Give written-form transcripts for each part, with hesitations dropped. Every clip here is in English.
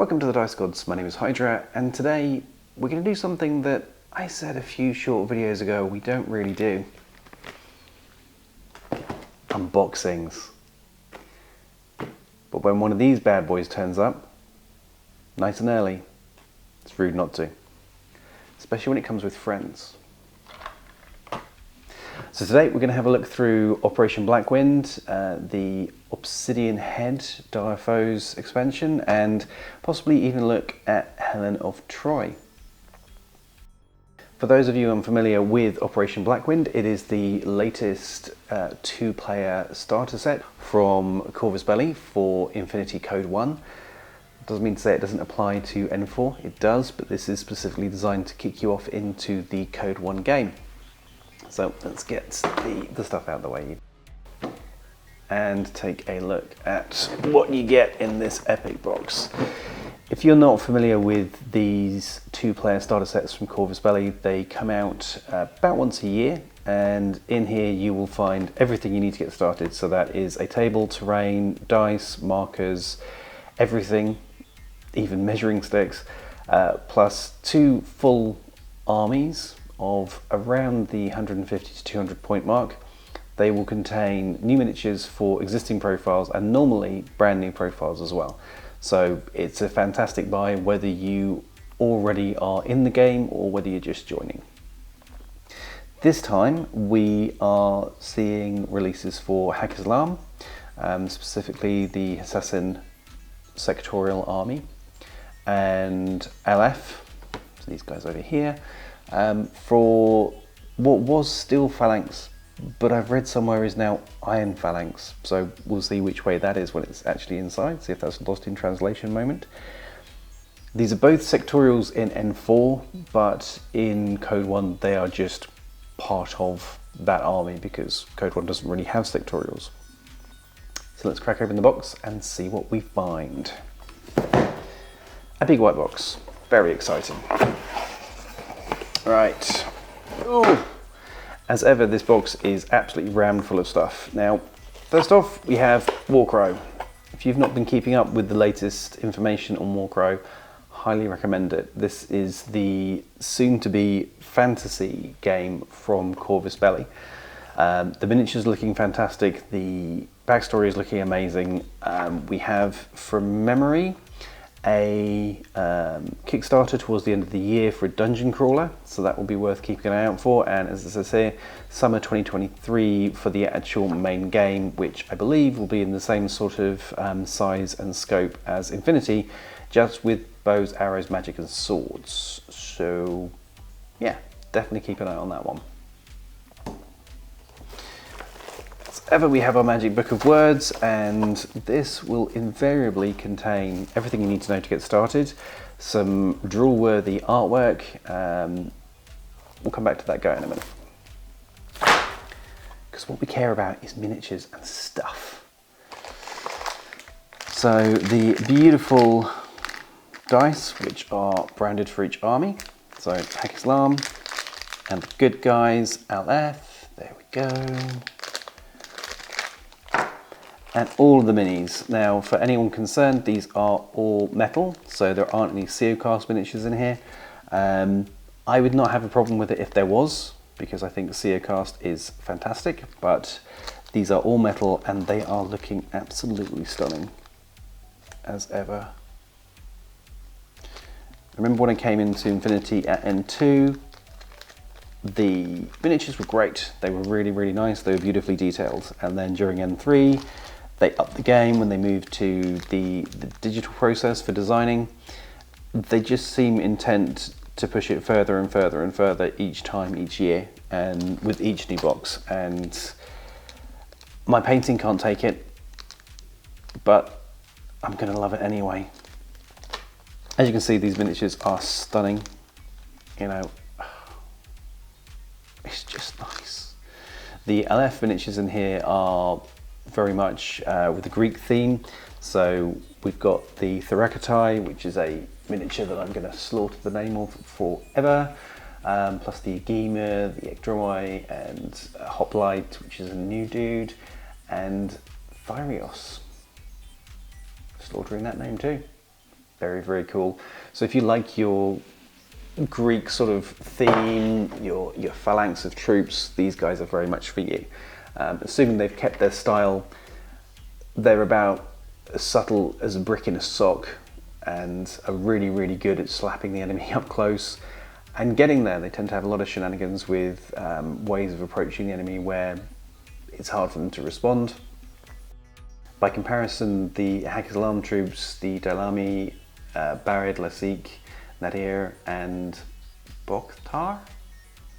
Welcome to the Dice Gods, my name is Hydra, and today we're going to do something that I said a few short videos ago we don't really do. Unboxings. But when one of these bad boys turns up, nice and early, it's rude not to. Especially when it comes with friends. So today we're going to have a look through Operation Blackwind, the Obsidian Head Dire Foes expansion, and possibly even look at Helen of Troy. For those of you unfamiliar with Operation Blackwind, it is the latest two-player starter set from Corvus Belli for Infinity Code 1. Doesn't mean to say it doesn't apply to N4, it does, but this is specifically designed to kick you off into the Code 1 game. So let's get the stuff out of the way and take a look at what you get in this epic box. If you're not familiar with these two-player starter sets from Corvus Belli, they come out about once a year, and in here you will find everything you need to get started. So that is a table, terrain, dice, markers, everything, even measuring sticks, plus two full armies of around the 150 to 200 point mark. They will contain new miniatures for existing profiles and normally brand new profiles as well. So it's a fantastic buy whether you already are in the game or whether you're just joining. This time we are seeing releases for Hacker's Alarm, specifically the Assassin Sectorial Army, and LF, so these guys over here, for what was Steel Phalanx, but I've read somewhere is now Iron Phalanx, so we'll see which way that is when it's actually inside, see if that's lost in translation moment. These are both sectorials in N4, but in Code 1 they are just part of that army because Code 1 doesn't really have sectorials. So let's crack open the box and see what we find. A big white box, very exciting. Right, ooh. As ever, this box is absolutely rammed full of stuff. Now, first off, we have Warcrow. If you've not been keeping up with the latest information on Warcrow, highly recommend it. This is the soon-to-be fantasy game from Corvus Belli. The miniatures looking fantastic, the backstory is looking amazing. We have, from memory, a Kickstarter towards the end of the year for a dungeon crawler, so that will be worth keeping an eye out for, and as it says here, summer 2023 for the actual main game, which I believe will be in the same sort of size and scope as Infinity, just with bows, arrows, magic and swords. So yeah, definitely keep an eye on that one. Ever we have our magic book of words, and this will invariably contain everything you need to know to get started, some drool-worthy artwork. We'll come back to that guy in a minute, because what we care about is miniatures and stuff. So the beautiful dice, which are branded for each army, so Hacker's Alarm and the good guys, LF, there we go. And all of the minis. Now, for anyone concerned, these are all metal, so there aren't any Seocast miniatures in here. I would not have a problem with it if there was, because I think Seocast is fantastic, but these are all metal and they are looking absolutely stunning, as ever. Remember when I came into Infinity at N2, the miniatures were great. They were really, really nice. They were beautifully detailed. And then during N3, they upped the game when they moved to the digital process for designing. They just seem intent to push it further and further and further each time, each year, and with each new box. And my painting can't take it, but I'm gonna love it anyway. As you can see, these miniatures are stunning. You know, it's just nice. The LF miniatures in here are very much with the Greek theme. So we've got the Thorakatai, which is a miniature that I'm going to slaughter the name of forever, plus the Agema, the Ekdromai, and Hoplite, which is a new dude, and Thyreos. Slaughtering that name too. Very, very cool. So if you like your Greek sort of theme, your phalanx of troops, these guys are very much for you. Assuming they've kept their style, they're about as subtle as a brick in a sock and are really, really good at slapping the enemy up close and getting there. They tend to have a lot of shenanigans with ways of approaching the enemy where it's hard for them to respond. By comparison, the Hakisalam troops, the Dalami, Barid, Lasik, Nadir and Bokhtar,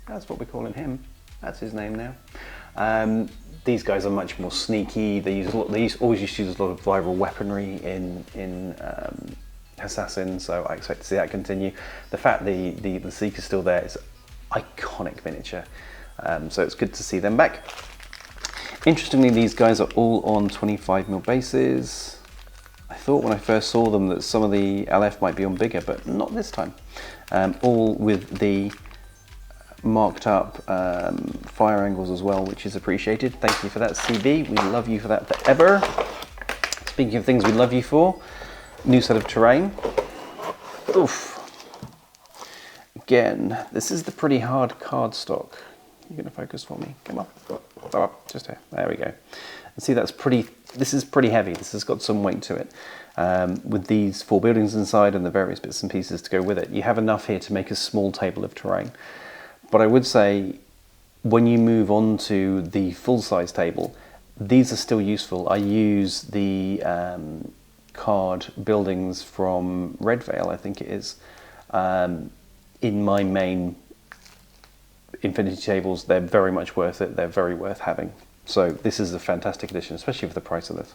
that's what we're calling him, that's his name now. These guys are much more sneaky. They always used to use a lot of viral weaponry in Assassin, so I expect to see that continue. The fact the Lasik is still there is iconic miniature, so it's good to see them back. Interestingly, these guys are all on 25mm bases. I thought when I first saw them that some of the LF might be on bigger, but not this time. All with the marked up fire angles as well, which is appreciated. Thank you for that, CB. We love you for that forever. Speaking of things we love you for, new set of terrain. Oof. Again, this is the pretty hard cardstock. You're going to focus for me. Come on. Oh, just here. There we go. And see, this is pretty heavy. This has got some weight to it. With these 4 buildings inside and the various bits and pieces to go with it, you have enough here to make a small table of terrain. But I would say when you move on to the full-size table, these are still useful. I use the card buildings from Red Veil, I think it is, in my main Infinity tables. They're very much worth it. They're very worth having. So this is a fantastic addition, especially for the price of this.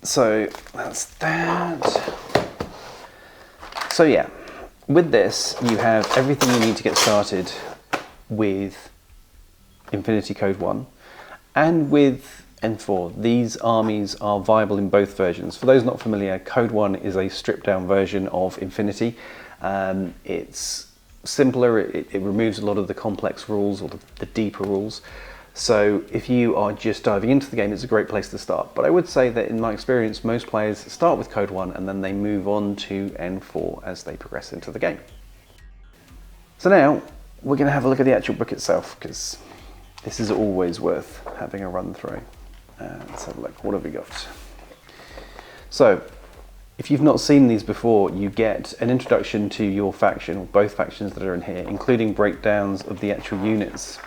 So that's that. So yeah, with this you have everything you need to get started with Infinity Code 1 and with N4. These armies are viable in both versions. For those not familiar, Code 1 is a stripped down version of Infinity. It's simpler, it removes a lot of the complex rules or the deeper rules. So if you are just diving into the game, it's a great place to start. But I would say that in my experience, most players start with Code 1 and then they move on to N4 as they progress into the game. So now we're going to have a look at the actual book itself, because this is always worth having a run through. Let's have a look. What have we got? So if you've not seen these before, you get an introduction to your faction, or both factions that are in here, including breakdowns of the actual units.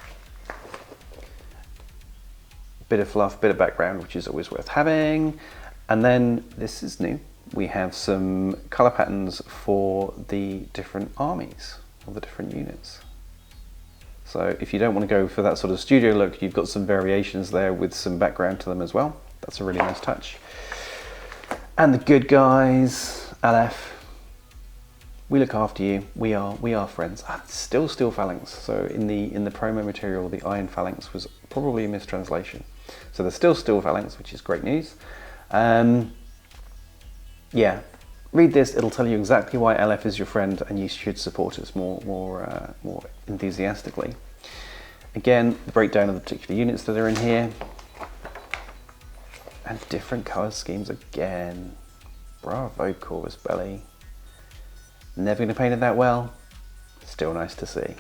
Bit of fluff, bit of background, which is always worth having. And then, this is new, we have some colour patterns for the different armies, or the different units. So if you don't want to go for that sort of studio look, you've got some variations there with some background to them as well. That's a really nice touch. And the good guys, LF, we look after you. We are friends. Still Steel Phalanx. So in the promo material, the Iron Phalanx was probably a mistranslation. So there's still Steel Phalanx, which is great news. Yeah, read this. It'll tell you exactly why LF is your friend, and you should support us more enthusiastically. Again, the breakdown of the particular units that are in here. And different colour schemes again. Bravo, Corvus Belly. Never going to paint it that well. Still nice to see.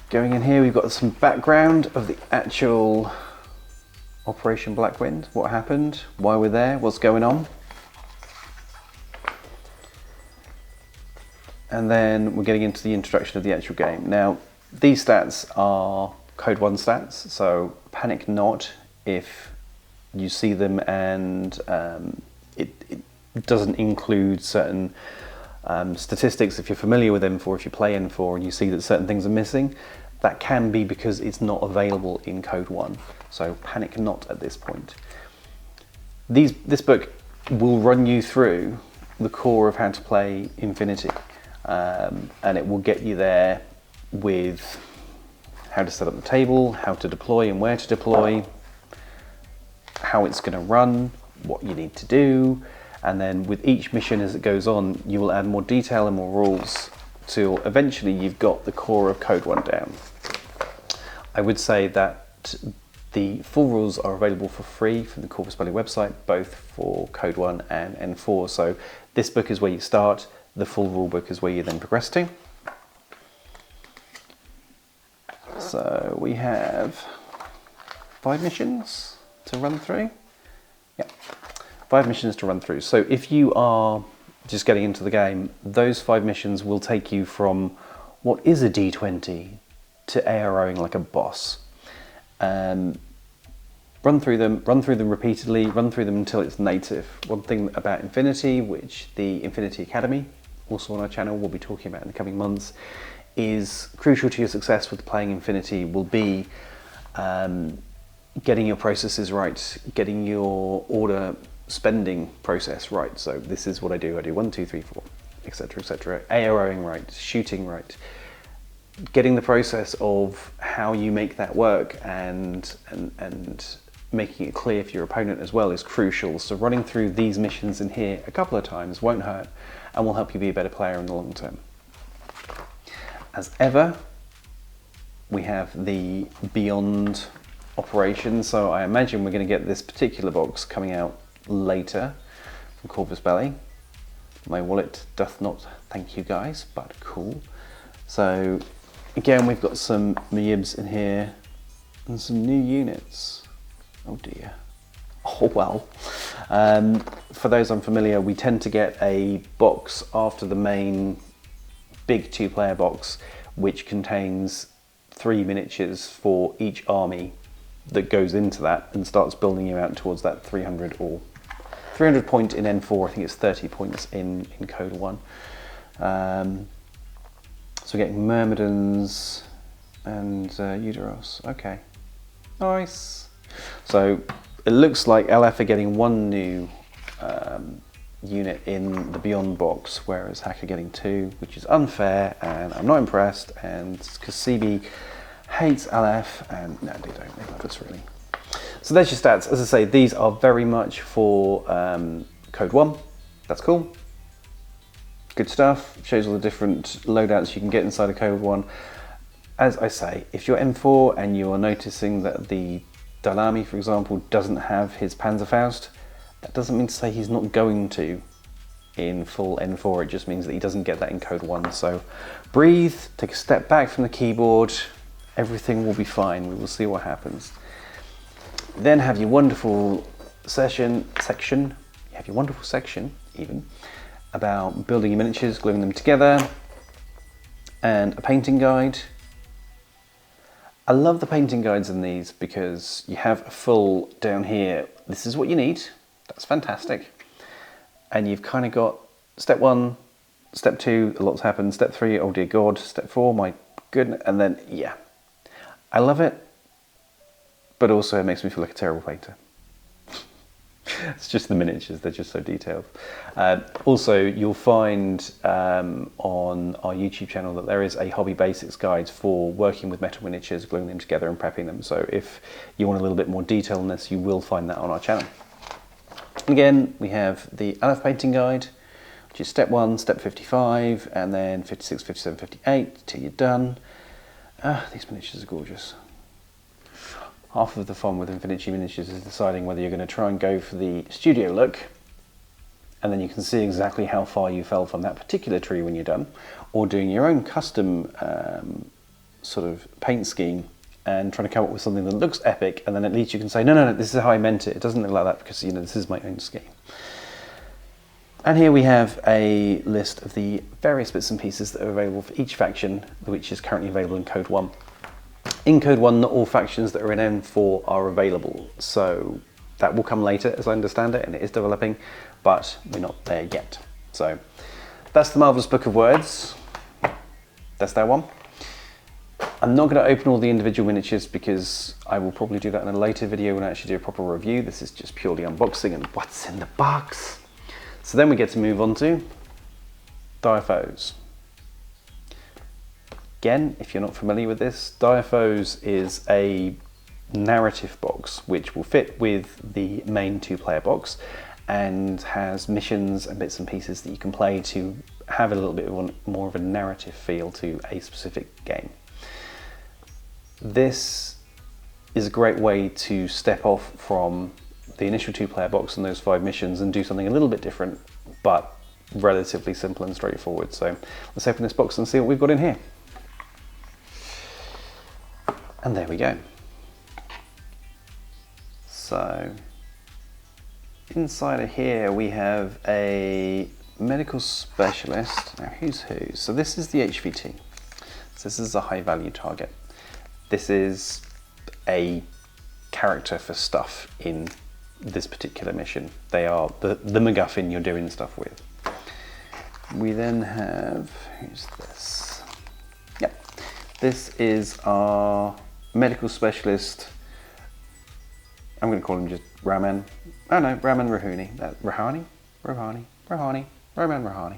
Going in here, we've got some background of the actual Operation Blackwind. What happened, why we're there, what's going on. And then we're getting into the introduction of the actual game. Now, these stats are Code 1 stats, so panic not if you see them and it doesn't include certain statistics. If you're familiar with N4, if you play N4 and you see that certain things are missing, that can be because it's not available in Code 1. So panic not at this point. This book will run you through the core of how to play Infinity, and it will get you there with how to set up the table, how to deploy and where to deploy, how it's going to run, what you need to do, and then with each mission as it goes on, you will add more detail and more rules till eventually you've got the core of Code 1 down. I would say that The full rules are available for free from the Corvus Belli website, both for Code 1 and N4. So this book is where you start, the full rule book is where you then progress to. So we have 5 missions to run through. Yeah, 5 missions to run through. So if you are just getting into the game, those 5 missions will take you from what is a D20 to AROing like a boss. Run through them repeatedly, run through them until it's native. One thing about Infinity, which the Infinity Academy, also on our channel, will be talking about in the coming months, is crucial to your success with playing Infinity will be getting your processes right, getting your order spending process right. So this is what I do 1, 2, 3, 4, etc, etc. AROing right, shooting right, getting the process of how you make that work and making it clear for your opponent as well is crucial. So running through these missions in here a couple of times won't hurt and will help you be a better player in the long term. As ever, we have the Beyond operation, so I imagine we're going to get this particular box coming out later from Corvus Belli. My wallet doth not thank you guys, but cool. So again, we've got some Mayibs in here and some new units. Oh dear. Oh well. For those unfamiliar, we tend to get a box after the main big 2-player box, which contains 3 miniatures for each army that goes into that and starts building you out towards that 300 or 300 point in N4. I think it's 30 points in Code 1. So we're getting Myrmidons and Eudoros. Okay, nice. So it looks like LF are getting 1 new unit in the Beyond box, whereas Hack are getting 2, which is unfair, and I'm not impressed. And because CB hates LF, and no, they don't. They love us really. So there's your stats. As I say, these are very much for Code 1. That's cool. Good stuff. Shows all the different loadouts you can get inside of Code 1. As I say, if you're M4 and you're noticing that the Dalami, for example, doesn't have his Panzerfaust, that doesn't mean to say he's not going to in full N4. It just means that he doesn't get that in Code 1. So breathe, take a step back from the keyboard. Everything will be fine. We will see what happens. Then have your wonderful section even about building your miniatures, gluing them together, and a painting guide. I love the painting guides in these because you have a full down here. This is what you need. That's fantastic. And you've kind of got step 1, step 2, a lot's happened. Step 3, oh dear God. Step 4, my goodness. And then, yeah, I love it. But also it makes me feel like a terrible painter. It's just the miniatures, they're just so detailed. Also, you'll find on our YouTube channel that there is a hobby basics guide for working with metal miniatures, gluing them together and prepping them. So if you want a little bit more detail on this, you will find that on our channel. Again, we have the LF painting guide, which is step 1, step 55, and then 56, 57, 58 till you're done. These miniatures are gorgeous. Half of the fun with Infinity Miniatures is deciding whether you're going to try and go for the studio look, and then you can see exactly how far you fell from that particular tree when you're done, or doing your own custom sort of paint scheme and trying to come up with something that looks epic, and then at least you can say, no, this is how I meant it. It doesn't look like that because, you know, this is my own scheme. And here we have a list of the various bits and pieces that are available for each faction, which is currently available in Code 1. In Code 1, not all factions that are in N4 are available, so that will come later as I understand it, and it is developing, but we're not there yet. So that's the Marvelous Book of Words. That's that one. I'm not going to open all the individual miniatures because I will probably do that in a later video when I actually do a proper review. This is just purely unboxing and what's in the box. So then we get to move on to Dire Foes. Again, if you're not familiar with this, Dire Foes is a narrative box which will fit with the main 2-player box and has missions and bits and pieces that you can play to have a little bit more of a narrative feel to a specific game. This is a great way to step off from the initial 2-player box and those 5 missions and do something a little bit different, but relatively simple and straightforward. So let's open this box and see what we've got in here. And there we go. So inside of here we have a medical specialist. Now who's who? So this is the HVT. So this is a high value target. This is a character for stuff in this particular mission. They are the MacGuffin you're doing stuff with. We then have, who's this? Yep, this is our medical specialist. I'm going to call him just Raman. Oh no, Raman Rohani. Roman Rohani.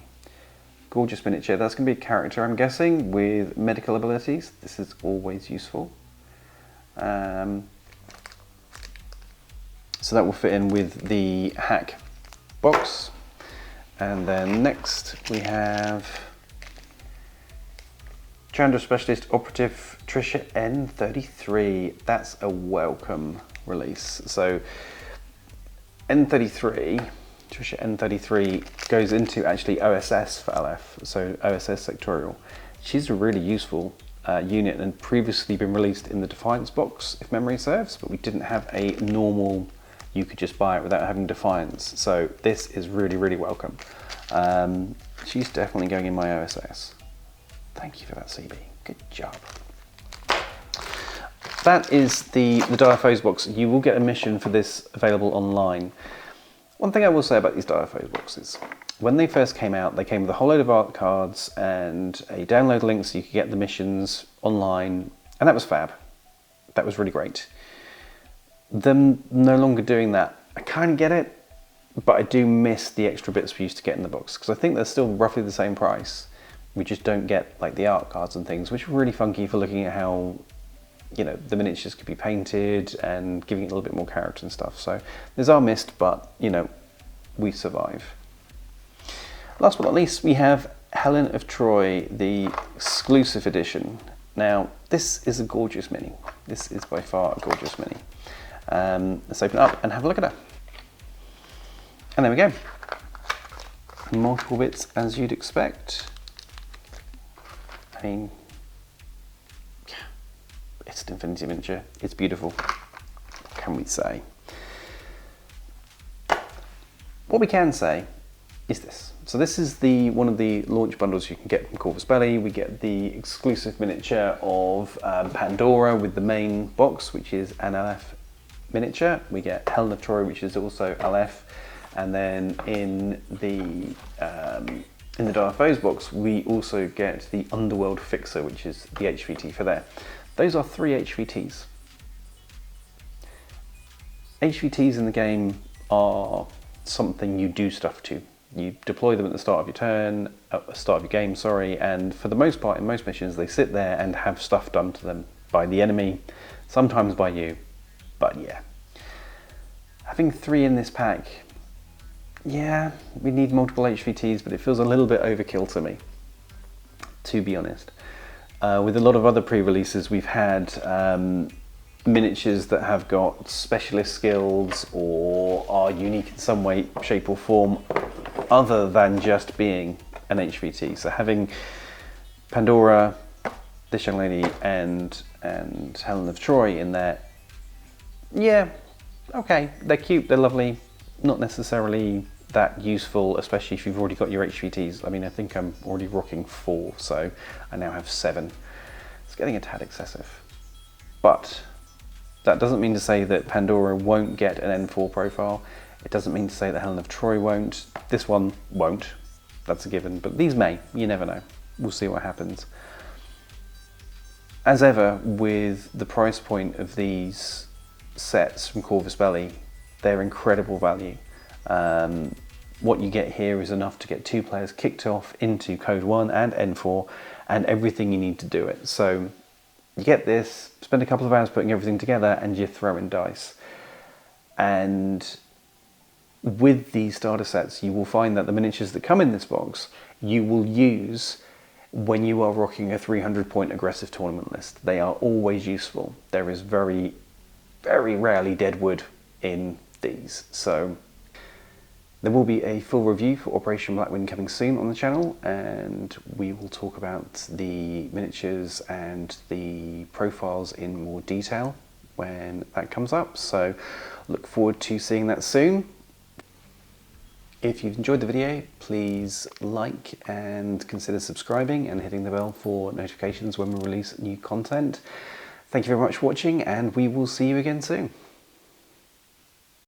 Gorgeous miniature. That's going to be a character, I'm guessing, with medical abilities. This is always useful. So that will fit in with the hack box. And then next we have Chandra Specialist Operative Trisha N33. That's a welcome release. So N33, Trisha N33 goes into actually OSS for LF, so OSS Sectorial. She's a really useful unit and previously been released in the Defiance box, if memory serves, but we didn't have a normal, you could just buy it without having Defiance. So this is really, really welcome. She's definitely going in my OSS. Thank you for that, CB. Good job. That is the Dire Foes box. You will get a mission for this available online. One thing I will say about these Dire Foes boxes, when they first came out, they came with a whole load of art cards and a download link so you could get the missions online, and that was fab. That was really great. Them no longer doing that, I kind of get it, but I do miss the extra bits we used to get in the box, because I think they're still roughly the same price. We just don't get like the art cards and things, which are really funky for looking at how, you know, the miniatures could be painted and giving it a little bit more character and stuff. So these are missed, but you know, we survive. Last but not least, we have Helen of Troy, the exclusive edition. Now, this is a gorgeous mini. This is by far a gorgeous mini. Let's open it up and have a look at her. And there we go. Multiple bits as you'd expect. I mean, it's an Infinity miniature. It's beautiful. What can we say? What we can say is this. So this is one of the launch bundles you can get from Corvus Belli. We get the exclusive miniature of Pandora with the main box, which is an LF miniature. We get Helen of Troy, which is also LF, and then in the Dire Foes box, we also get the Underworld Fixer, which is the HVT for there. Those are 3 HVTs. HVTs in the game are something you do stuff to. You deploy them at the start of your turn, at the start of your game, sorry, and for the most part, in most missions, they sit there and have stuff done to them by the enemy, sometimes by you, but yeah. Having 3 in this pack, yeah, we need multiple HVTs, but it feels a little bit overkill to me, to be honest. With a lot of other pre-releases, we've had miniatures that have got specialist skills or are unique in some way, shape or form other than just being an HVT. So having Pandora, this young lady, and Helen of Troy in there, yeah, okay, they're cute, they're lovely, not necessarily that useful, especially if you've already got your HVTs. I mean, I think I'm already rocking 4, so I now have 7. It's getting a tad excessive. But that doesn't mean to say that Pandora won't get an N4 profile. It doesn't mean to say that Helen of Troy won't. This one won't. That's a given. But these may. You never know. We'll see what happens. As ever, with the price point of these sets from Corvus Belli, they're incredible value. What you get here is enough to get 2 players kicked off into Code 1 and N4 and everything you need to do it. So you get this, spend a couple of hours putting everything together, and you're throwing dice. And with these starter sets, you will find that the miniatures that come in this box, you will use when you are rocking a 300-point aggressive tournament list. They are always useful. There is very very rarely dead wood in these. So there will be a full review for Operation Blackwind coming soon on the channel, and we will talk about the miniatures and the profiles in more detail when that comes up. So look forward to seeing that soon. If you've enjoyed the video, please like and consider subscribing and hitting the bell for notifications when we release new content. Thank you very much for watching, and we will see you again soon.